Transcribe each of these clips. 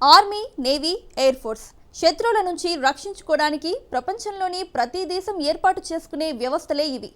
Army, navy, air force శత్రువుల నుంచి రక్షించుకోవడానికి ప్రపంచంలోని ప్రతి దేశం ఏర్పాటు చేసుకునే వ్యవస్థలే ఇవి.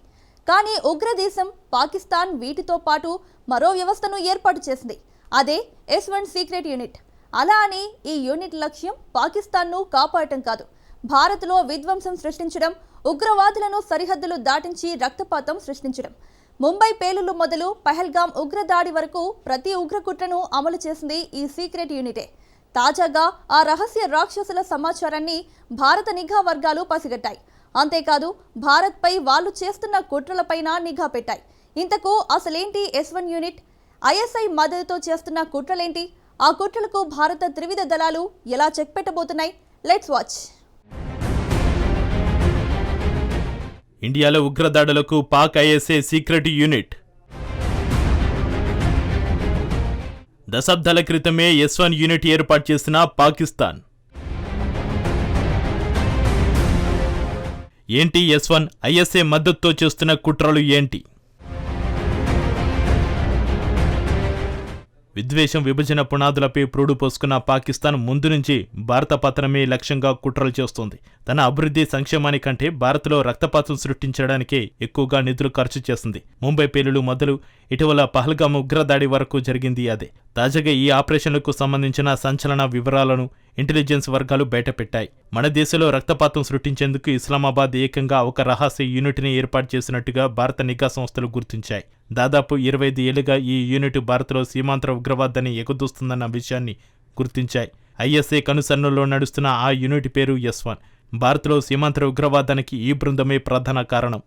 కానీ ఉగ్రదేశం పాకిస్తాన్ వీటితో పాటు మరో వ్యవస్థను ఏర్పాటు చేసింది. అదే S1 సీక్రెట్ యూనిట్. అలా అని ఈ యూనిట్ లక్ష్యం పాకిస్తాన్ను కాపాడటం కాదు, భారత్లో విధ్వంసం సృష్టించడం, ఉగ్రవాదులను సరిహద్దులు దాటించి రక్తపాతం సృష్టించడం. ముంబై పేలుళ్లు మొదలు పహల్గాం ఉగ్రదాడి వరకు ప్రతి ఉగ్రకుట్రను అమలు చేసింది ఈ సీక్రెట్ యూనిటే. తాజాగా ఆ రహస్య రాక్షసుల సమాచారాన్ని భారత నిఘా వర్గాలు పసిగట్టాయి. అంతేకాదు భారత్పై వాళ్ళు చేస్తున్న కుట్రలపైన నిఘా పెట్టాయి. ఇంతకు అసలేంటి S1 యూనిట్? ISI మద్దతుతో చేస్తున్న కుట్రలేంటి? ఆ కుట్రలకు భారత త్రివిధ దళాలు ఎలా చెక్ పెట్టబోతున్నాయి? Let's watch. ఇండియాలో ఉగ్రదాడులకు పాక్ ISI సీక్రెట్ యూనిట్. దశాబ్దాల క్రితమే S1 యూనిట్ ఏర్పాటు చేసిన పాకిస్తాన్. ఏంటి S1 ISI మద్దతుతో చేస్తున్న కుట్రలు ఏంటి? విద్వేషం, విభజన పునాదులపై ప్రోడు పోసుకున్న పాకిస్తాన్ ముందు నుంచి భారత పతనమే లక్ష్యంగా కుట్రలు చేస్తోంది. తన అభివృద్ధి సంక్షేమానికంటే భారత్లో రక్తపాతం సృష్టించడానికే ఎక్కువగా నిధులు ఖర్చు చేసింది. ముంబై పేలుళ్లు మొదలు ఇటీవల పహల్గాం ఉగ్రదాడి వరకు జరిగింది అదే. తాజాగా ఈ ఆపరేషన్లకు సంబంధించిన సంచలన వివరాలను ఇంటెలిజెన్స్ వర్గాలు బయటపెట్టాయి. మన దేశంలో రక్తపాతం సృష్టించేందుకు ఇస్లామాబాద్ ఏకంగా ఒక రహస్య యూనిట్ని ఏర్పాటు చేసినట్టుగా భారత నిఘా సంస్థలు గుర్తించాయి. దాదాపు 25 ఏళ్లుగా ఈ యూనిట్ భారత్లో సీమాంతర ఉగ్రవాదాన్ని ఎగుదూస్తుందన్న విషయాన్ని గుర్తించాయి. ISI కనుసన్నల్లో నడుస్తున్న ఆ యూనిట్ పేరు S1. భారత్లో సీమాంతర ఉగ్రవాదానికి ఈ బృందమే ప్రధాన కారణం.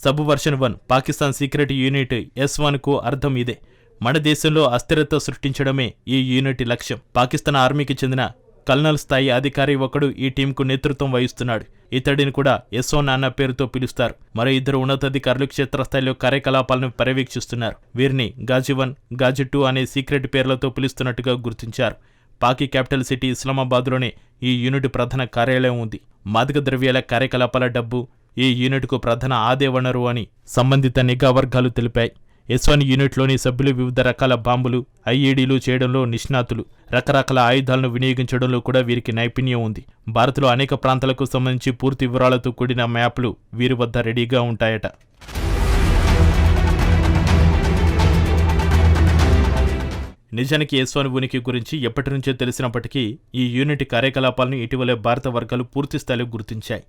సబ్వర్షన్ 1 పాకిస్తాన్ సీక్రెట్ యూనిట్ S1కు అర్థం ఇదే. మన దేశంలో అస్థిరత సృష్టించడమే ఈ యూనిట్ లక్ష్యం. పాకిస్తాన్ ఆర్మీకి చెందిన కల్నల్ స్థాయి అధికారి ఒకడు ఈ టీంకు నేతృత్వం వహిస్తున్నాడు. ఇతడిని కూడా S1 అన్న పేరుతో పిలుస్తారు. మరో 2 ఉన్నతాధికారులు క్షేత్రస్థాయిలో కార్యకలాపాలను పర్యవేక్షిస్తున్నారు. వీరిని గాజీ 1, గాజీ 2 అనే సీక్రెట్ పేర్లతో పిలుస్తున్నట్టుగా గుర్తించారు. పాకి క్యాపిటల్ సిటీ ఇస్లామాబాద్లోనే ఈ యూనిట్ ప్రధాన కార్యాలయం ఉంది. మాదక ద్రవ్యాల కార్యకలాపాల డబ్బు ఈ యూనిట్కు ప్రధాన ఆదాయ వనరు అని సంబంధిత నిఘా వర్గాలు తెలిపాయి. S1 యూనిట్లోని సభ్యులు వివిధ రకాల బాంబులు, IEDలు చేయడంలో నిష్ణాతులు. రకరకాల ఆయుధాలను వినియోగించడంలో కూడా వీరికి నైపుణ్యం ఉంది. భారత్లో అనేక ప్రాంతాలకు సంబంధించి పూర్తి వివరాలతో కూడిన మ్యాప్లు వీరి వద్ద రెడీగా ఉంటాయట. నిజానికి S1 ఉనికి గురించి ఎప్పటి నుంచో తెలిసినప్పటికీ ఈ యూనిట్ కార్యకలాపాలను ఇటీవలే భారత వర్గాలు పూర్తిస్థాయిలో గుర్తించాయి.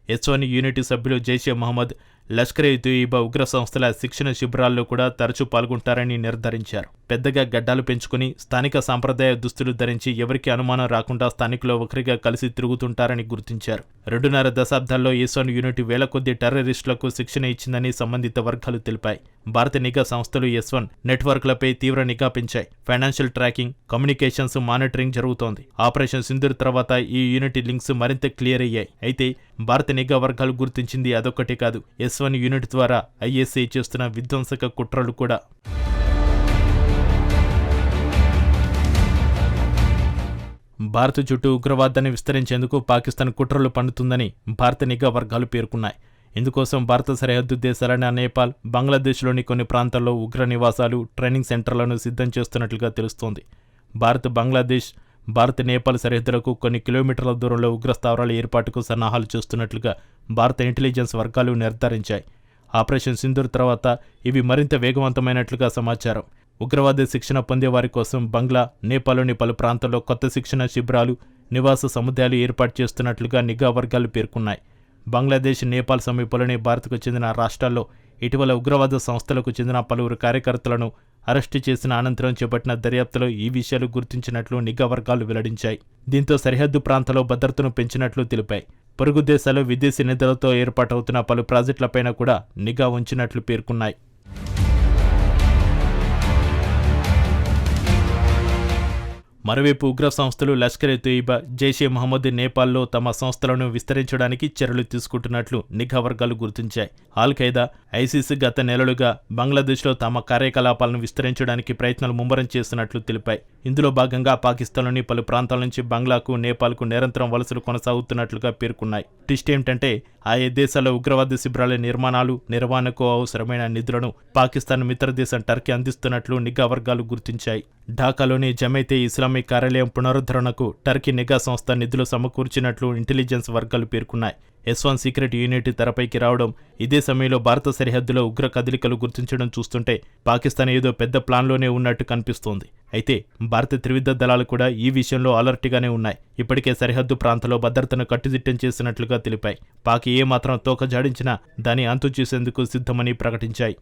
S1 యూనిట్ సభ్యులు జైషే మహమ్మద్, లష్కర్-ఇ-తోయిబా ఉగ్ర సంస్థల శిక్షణ శిబిరాల్లో కూడా తరచూ పాల్గొంటారని నిర్ధారించారు. పెద్దగా గడ్డాలు పెంచుకుని స్థానిక సాంప్రదాయ దుస్తులు ధరించి ఎవరికి అనుమానం రాకుండా స్థానికులు ఒకరిగా కలిసి తిరుగుతుంటారని గుర్తించారు. 2.5 దశాబ్దాల్లో S1 యూనిట్ వేల కొద్ది టెర్రరిస్టులకు శిక్షణ ఇచ్చిందని సంబంధిత వర్గాలు తెలిపాయి. భారత నిఘా సంస్థలు S1 నెట్వర్క్లపై తీవ్ర నిఘా పెంచాయి. ఫైనాన్షియల్ ట్రాకింగ్, కమ్యూనికేషన్స్ మానిటరింగ్ జరుగుతోంది. ఆపరేషన్ సింధూర్ తర్వాత ఈ యూనిట్ లింక్స్ మరింత క్లియర్ అయ్యాయి. అయితే భారత నిఘా వర్గాలు గుర్తించింది అదొక్కటే కాదు, S1 యూనిట్ ద్వారా ISI చేస్తున్న విధ్వంసక కుట్రలు కూడా. భారత్ చుట్టూ ఉగ్రవాదాన్ని విస్తరించేందుకు పాకిస్తాన్ కుట్రలు పన్నుతుందని భారత నిఘా వర్గాలు పేర్కొన్నాయి. ఇందుకోసం భారత సరిహద్దు దేశాలైన నేపాల్, బంగ్లాదేశ్లోని కొన్ని ప్రాంతాల్లో ఉగ్ర నివాసాలు, ట్రైనింగ్ సెంటర్లను సిద్ధం చేస్తున్నట్లుగా తెలుస్తోంది. భారత్ నేపాల్ సరిహద్దులకు కొన్ని కిలోమీటర్ల దూరంలో ఉగ్ర స్థావరాల ఏర్పాటుకు సన్నాహాలు చేస్తున్నట్లుగా భారత ఇంటెలిజెన్స్ వర్గాలు నిర్ధారించాయి. ఆపరేషన్ సింధూర్ తర్వాత ఇవి మరింత వేగవంతమైనట్లుగా సమాచారం. ఉగ్రవాద శిక్షణ పొందే వారి కోసం బంగ్లా, నేపాల్లోని పలు ప్రాంతాల్లో కొత్త శిక్షణ శిబిరాలు, నివాస సముదాయాలు ఏర్పాటు చేస్తున్నట్లుగా నిఘా వర్గాలు పేర్కొన్నాయి. బంగ్లాదేశ్, నేపాల్ సమీపంలోని భారత్కు చెందిన రాష్ట్రాల్లో ఇటీవల ఉగ్రవాద సంస్థలకు చెందిన పలువురు కార్యకర్తలను అరెస్టు చేసిన అనంతరం చేపట్టిన దర్యాప్తులో ఈ విషయాలు గుర్తించినట్లు నిఘా వర్గాలు వెల్లడించాయి. దీంతో సరిహద్దు ప్రాంతాల్లో భద్రతను పెంచినట్లు తెలిపాయి. పొరుగు దేశాల్లో విదేశీ నిధులతో ఏర్పాటవుతున్న పలు ప్రాజెక్టులపైన కూడా నిఘా ఉంచినట్లు పేర్కొన్నాయి. మరోవైపు ఉగ్ర సంస్థలు లష్కర్-ఇ-తోయిబా, జైషే మహమ్మద్ నేపాల్లో తమ సంస్థలను విస్తరించడానికి చర్యలు తీసుకుంటున్నట్లు నిఘా వర్గాలు గుర్తించాయి. ఆల్-ఖైదా, ISIS గత నెలలుగా బంగ్లాదేశ్లో తమ కార్యకలాపాలను విస్తరించడానికి ప్రయత్నాలు ముమ్మరం చేస్తున్నట్లు తెలిపాయి. ఇందులో భాగంగా పాకిస్తాన్లోని పలు ప్రాంతాల నుంచి బంగ్లాకు, నేపాల్కు నిరంతరం వలసలు కొనసాగుతున్నట్లుగా పేర్కొన్నాయి. ట్విస్ట్ ఏమిటంటే ఆయా దేశాల ఉగ్రవాద శిబిరాల నిర్మాణాలు నిర్వహణకు అవసరమైన నిధులను పాకిస్తాన్ మిత్రదేశం టర్కీ అందిస్తున్నట్లు నిఘా వర్గాలు గుర్తించాయి. ఢాకాలోని జమైతే ఇస్లామిక్ కార్యాలయం పునరుద్ధరణకు టర్కీ నిఘా సంస్థ నిధులు సమకూర్చినట్లు ఇంటెలిజెన్స్ వర్గాలు పేర్కొన్నాయి. S1 సీక్రెట్ యూనిట్ తెరపైకి రావడం, ఇదే సమయంలో భారత సరిహద్దులో ఉగ్ర కదలికలు గుర్తించడం చూస్తుంటే పాకిస్తాన్ ఏదో పెద్ద ప్లాన్లోనే ఉన్నట్టు కనిపిస్తోంది. అయితే భారత త్రివిధ దళాలు కూడా ఈ విషయంలో అలర్ట్గానే ఉన్నాయి. ఇప్పటికే సరిహద్దు ప్రాంతంలో భద్రతను కట్టుదిట్టం చేసినట్లుగా తెలిపాయి. పాక్ ఏమాత్రం తోక జాడించినా దాని అంతు చూసేందుకు సిద్ధమని ప్రకటించాయి.